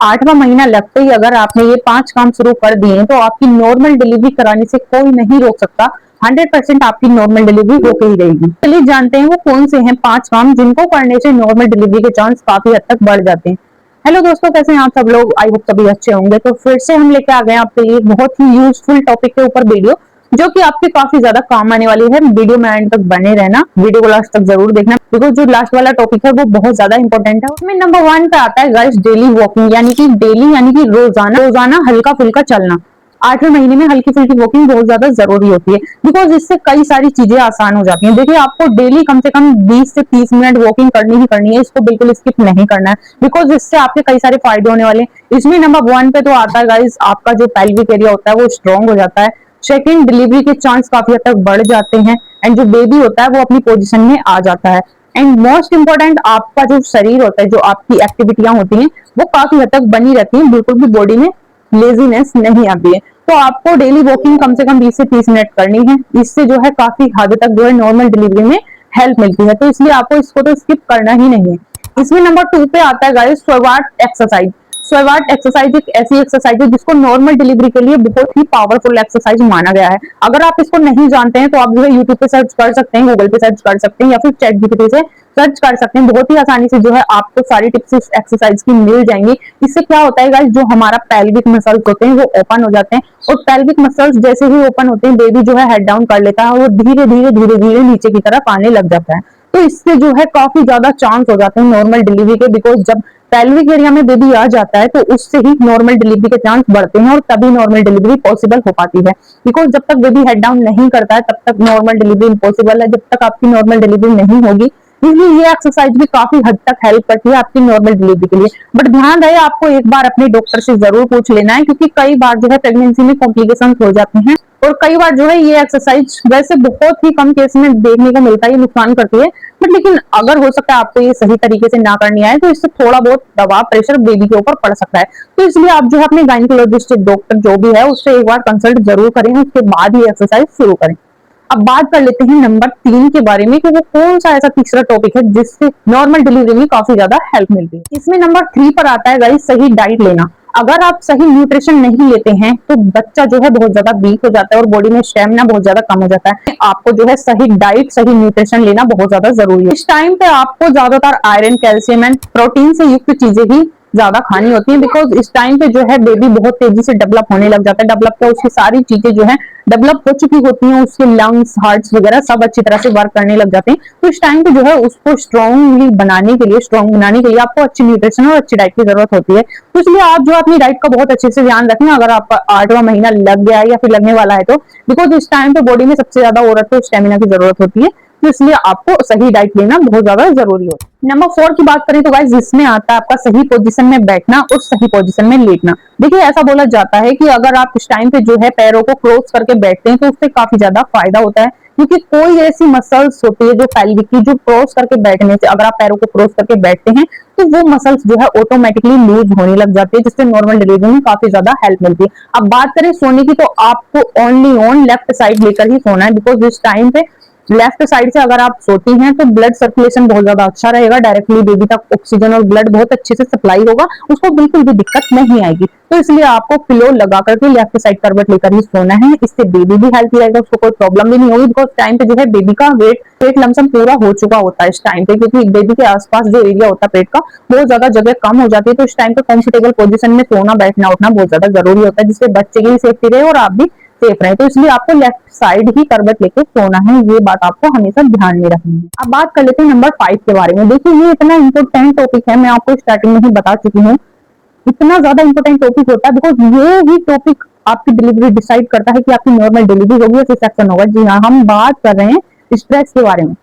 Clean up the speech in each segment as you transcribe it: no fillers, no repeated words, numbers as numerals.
8वां महीना लगते ही अगर आपने ये 5 काम शुरू कर दिए तो आपकी नॉर्मल डिलीवरी कराने से कोई नहीं रोक सकता। 100% आपकी नॉर्मल डिलीवरी होके ही रहेगी। चलिए जानते हैं वो कौन से हैं 5 काम जिनको करने से नॉर्मल डिलीवरी के चांस काफी हद तक बढ़ जाते हैं। हेलो दोस्तों, कैसे हैं आप सब लोग? आई होप सभी अच्छे होंगे। तो फिर से हम लेके आ गए आपके लिए बहुत ही यूजफुल टॉपिक के ऊपर वीडियो, जो कि आपके काफी ज्यादा काम आने वाली है। वीडियो में एंड तक बने रहना, वीडियो को लास्ट तक जरूर देखना, बिकॉज जो लास्ट वाला टॉपिक है वो बहुत ज्यादा इंपॉर्टेंट है। उसमें नंबर 1 पे आता है गाइस डेली वॉकिंग, यानी कि डेली यानी कि रोजाना रोजाना हल्का फुल्का चलना। 8वें महीने में हल्की फुल्की वॉकिंग बहुत ज्यादा जरूरी होती है, बिकॉज इससे कई सारी चीजें आसान हो जाती हैं। देखिए, आपको डेली कम से कम 20 से 30 मिनट वॉकिंग करनी ही करनी है, इसको बिल्कुल स्किप नहीं करना है, बिकॉज इससे आपके कई सारे फायदे होने वाले हैं। इसमें नंबर 1 पे तो आता है गाइस, आपका जो पेल्विक एरिया होता है वो स्ट्रॉन्ग हो जाता है। सेकंड, डिलीवरी के चांस काफी हद तक बढ़ जाते हैं, एंड जो बेबी होता है वो अपनी पोजीशन में आ जाता है। एंड मोस्ट इंपॉर्टेंट, आपका जो शरीर होता है, जो आपकी एक्टिविटियां होती हैं वो काफी हद तक बनी रहती हैं, बिल्कुल भी बॉडी में लेजीनेस नहीं आती है। तो आपको डेली वॉकिंग कम से कम 20 से 30 मिनट करनी है। इससे जो है काफी हद तक जो है नॉर्मल डिलीवरी में हेल्प मिलती है, तो इसलिए आपको इसको तो स्किप करना ही नहीं है। इसमें नंबर 2 पे आता है guys squat exercise. Squat exercise एक ऐसी एक्सरसाइज है जिसको नॉर्मल डिलीवरी के लिए बहुत ही पावरफुल एक्सरसाइज माना गया है। अगर आप इसको नहीं जानते हैं तो आप जो है यूट्यूब पे सर्च कर सकते हैं, गूगल पे सर्च कर सकते हैं, या फिर चैट जीपीटी से सर्च कर सकते हैं। बहुत ही आसानी से जो है आपको सारी टिप्स इस एक्सरसाइज की मिल जाएंगी। इससे क्या होता है गाइस, जो हमारा पेल्विक मसल्स होते हैं वो ओपन हो जाते हैं, और पेल्विक मसल्स जैसे ही ओपन होते हैं बेबी जो है हेड डाउन कर लेता है और वो धीरे धीरे धीरे धीरे नीचे की तरफ आने लग जाता है। तो इससे जो है काफी ज्यादा चांस हो जाते हैं नॉर्मल डिलीवरी के, बिकॉज जब पेल्विक एरिया में बेबी आ जाता है तो उससे ही नॉर्मल डिलीवरी के चांस बढ़ते हैं, और तभी नॉर्मल डिलीवरी पॉसिबल हो पाती है। बिकॉज जब तक बेबी हेड डाउन नहीं करता है तब तक नॉर्मल डिलीवरी इम्पॉसिबल है, जब तक आपकी नॉर्मल डिलीवरी नहीं होगी। इसलिए ये एक्सरसाइज भी काफी हद तक हेल्प करती है आपकी नॉर्मल डिलीवरी के लिए। बट ध्यान रहे, आपको एक बार अपने डॉक्टर से जरूर पूछ लेना है, क्योंकि कई बार जो है प्रेगनेंसी में कॉम्प्लिकेशन हो जाते हैं, और कई बार जो है ये एक्सरसाइज वैसे बहुत ही कम केस में देखने को मिलता है, ये नुकसान करती है। बट लेकिन अगर हो सकता है आपको ये सही तरीके से ना करनी आए तो इससे थोड़ा बहुत दबाव प्रेशर बेबी के ऊपर पड़ सकता है। तो इसलिए आप जो है अपने गायनिकोलॉजिस्ट डॉक्टर जो भी है उससे एक बार कंसल्ट जरूर करें, उसके बाद ही एक्सरसाइज शुरू करें। अब बात कर लेते हैं नंबर 3 के बारे में कि वो कौन सा ऐसा तीसरा टॉपिक है जिससे नॉर्मल डिलीवरी में काफी ज्यादा हेल्प मिलती है। इसमें नंबर 3 पर आता है गाइस सही डाइट लेना। अगर आप सही न्यूट्रिशन नहीं लेते हैं तो बच्चा जो है बहुत ज्यादा वीक हो जाता है और बॉडी में स्टेमिना बहुत ज्यादा कम हो जाता है। आपको जो है सही डाइट सही न्यूट्रिशन लेना बहुत ज्यादा जरूरी है। इस टाइम पे आपको ज्यादातर आयरन, कैल्शियम एंड प्रोटीन से युक्त चीजें ही ज्यादा खानी होती है, बिकॉज इस टाइम पे जो है बेबी बहुत तेजी से डेवलप होने लग जाता है। डेवलप तो उसकी सारी चीजें जो है डेवलप हो चुकी होती हैं, उसके लंग्स, हार्ट्स वगैरह सब अच्छी तरह से वर्क करने लग जाते हैं। तो इस टाइम पे जो है उसको स्ट्रॉन्ग बनाने के लिए आपको अच्छी न्यूट्रिशन और अच्छी डाइट की जरूरत होती है। तो इसलिए आप जो अपनी डाइट का बहुत अच्छे से ध्यान रखें, अगर आपका 8वां महीना लग गया है या फिर लगने वाला है तो, बिकॉज इस टाइम पे बॉडी में सबसे ज्यादा औरत को स्टेमिना की जरूरत होती है, तो इसलिए आपको सही डाइट लेना बहुत ज्यादा जरूरी होता है। नंबर 4 की बात करें तो गाइस जिसमें आता है आपका सही पोजीशन में बैठना और सही पोजीशन में लेटना। देखिए, ऐसा बोला जाता है कि अगर आप इस टाइम पे जो है पैरों को क्रॉस करके बैठते हैं तो उससे काफी ज्यादा फायदा होता है, क्योंकि कोई ऐसी मसल्स होती है जो पेल्विक की, जो क्रॉस करके बैठने से, अगर आप पैरों को क्रॉस करके बैठते हैं तो वो मसल्स जो है ऑटोमेटिकली लूज होने लग जाती है, जिससे नॉर्मल डिलीवरी में काफी ज्यादा हेल्प मिलती है। अब बात करें सोने की, तो आपको ओनली ऑन लेफ्ट साइड लेकर ही सोना है, बिकॉज इस टाइम पे लेफ्ट साइड से अगर आप सोती हैं तो ब्लड सर्कुलेशन बहुत ज्यादा अच्छा रहेगा, डायरेक्टली बेबी तक ऑक्सीजन और ब्लड बहुत अच्छे से सप्लाई होगा, उसको बिल्कुल भी दिक्कत नहीं आएगी। तो इसलिए आपको पिलो लगा करके लेफ्ट साइड करवट लेकर ही सोना है। इससे बेबी भी हेल्थी रहेगा, उसको कोई प्रॉब्लम भी नहीं होगी, बिकॉज टाइम पे जो है बेबी का पेट लमसम पूरा हो चुका होता है इस टाइम पे, क्योंकि बेबी के आसपास जो एरिया होता है पेट का बहुत ज्यादा जगह कम हो जाती है। तो इस टाइम पे कंफर्टेबल पोजीशन में सोना बैठना उठना बहुत ज्यादा जरूरी होता है, जिससे बच्चे की भी सेफ्टी रहे और आप भी सेफ रहे। तो इसलिए आपको लेफ्ट साइड ही करवट लेके सोना है, ये बात आपको हमेशा ध्यान में रखनी है। अब बात कर लेते हैं नंबर 5 के बारे में। देखिए, ये इतना इंपॉर्टेंट टॉपिक है, मैं आपको स्टार्टिंग में ही बता चुकी हूँ, इतना ज्यादा इंपॉर्टेंट टॉपिक होता है, बिकॉज ये ही टॉपिक आपकी डिलीवरी डिसाइड करता है कि आपकी नॉर्मल डिलीवरी होगी या फिर सेक्शन होगा। जी हाँ, हम बात कर रहे हैं स्ट्रेस के बारे में।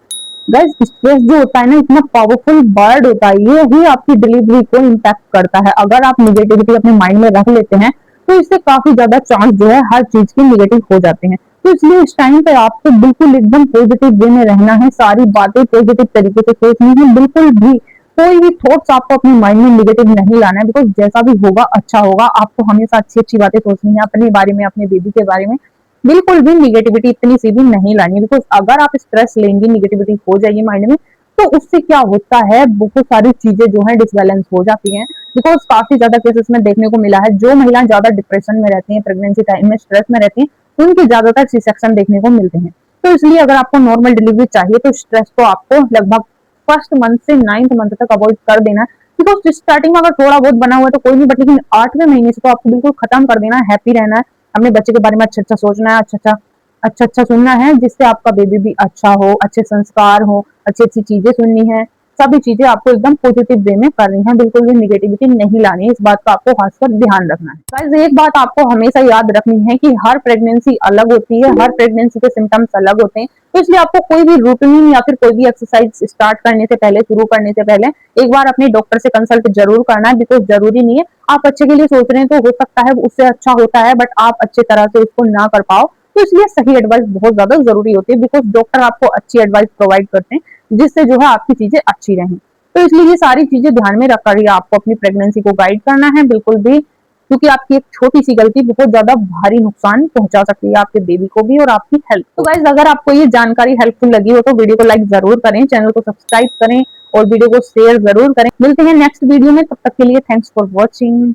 गाइस, स्ट्रेस जो होता है ना, इतना पावरफुल वर्ड होता है, ये ही आपकी डिलीवरी को इम्पैक्ट करता है। अगर आप निगेटिविटी अपने माइंड में रख लेते हैं तो इससे काफी ज्यादा चांस जो है हर चीज के निगेटिव हो जाते हैं। तो इसलिए इस टाइम पे आपको बिल्कुल एकदम पॉजिटिव वे में रहना है, सारी बातें पॉजिटिव तरीके से सोचनी है, बिल्कुल भी कोई भी थॉट्स आपको अपने माइंड में निगेटिव नहीं लाना है, बिकॉज जैसा भी होगा अच्छा होगा। आपको हमेशा अच्छी अच्छी बातें सोचनी है अपने बारे में, अपने बेबी के बारे में, बिल्कुल भी निगेटिविटी इतनी सी भी नहीं लानी है, बिकॉज अगर आप स्ट्रेस लेंगे, निगेटिविटी हो जाएगी माइंड में, तो उससे क्या होता है, बहुत सारी चीजें जो है डिसबैलेंस हो जाती हैं। बिकॉज काफी ज्यादा केसेस में देखने को मिला है, जो महिलाएं ज्यादा डिप्रेशन में रहती हैं, प्रेगनेंसी टाइम में स्ट्रेस में रहती हैं, उनके ज्यादातर सी सेक्शन देखने को मिलते हैं। तो इसलिए अगर आपको नॉर्मल डिलीवरी चाहिए तो स्ट्रेस को आपको लगभग फर्स्ट मंथ से 9th मंथ तक अवॉइड कर देना है। बिकॉज स्टार्टिंग में अगर थोड़ा बहुत बना हुआ है तो कोई नहीं, बट लेकिन 8वें महीने से तो आपको बिल्कुल खत्म कर देना है। हैप्पी रहना है, अपने बच्चे के बारे में अच्छा अच्छा सोचना है, अच्छा अच्छा सुनना है, जिससे आपका बेबी भी अच्छा हो, अच्छे संस्कार हो, अच्छी अच्छी चीजें सुननी है। सभी चीजें आपको एकदम पॉजिटिव वे में करनी है, बिल्कुल भी निगेटिविटी नहीं लानी है। इस बात का आपको खासकर ध्यान रखना है। गाइस एक बात आपको हमेशा याद रखनी है कि हर प्रेगनेंसी अलग होती है, हर प्रेगनेंसी के सिम्टम्स अलग होते हैं। तो इसलिए आपको कोई भी रूटीन या फिर कोई भी एक्सरसाइज स्टार्ट करने से पहले, शुरू करने से पहले एक बार अपने डॉक्टर से कंसल्ट जरूर करना है। बिकॉज जरूरी नहीं है, आप अच्छे के लिए सोच रहे हैं तो हो सकता है उससे अच्छा होता है, बट आप अच्छे तरह से उसको ना कर पाओ। तो इसलिए सही एडवाइस बहुत ज्यादा जरूरी होती है, बिकॉज डॉक्टर आपको अच्छी एडवाइस प्रोवाइड करते हैं, जिससे जो है आपकी चीजें अच्छी रहें। तो इसलिए ये सारी चीजें ध्यान में रखकर ही आपको अपनी प्रेगनेंसी को गाइड करना है, बिल्कुल भी, क्योंकि आपकी एक छोटी सी गलती बहुत ज्यादा भारी नुकसान पहुंचा सकती है आपके बेबी को भी और आपकी हेल्थ को। तो गाइस अगर आपको ये जानकारी हेल्पफुल लगी हो तो वीडियो को लाइक जरूर करें, चैनल को सब्सक्राइब करें और वीडियो को शेयर जरूर करें। मिलते हैं नेक्स्ट वीडियो में, तब तक के लिए थैंक्स फॉर वॉचिंग।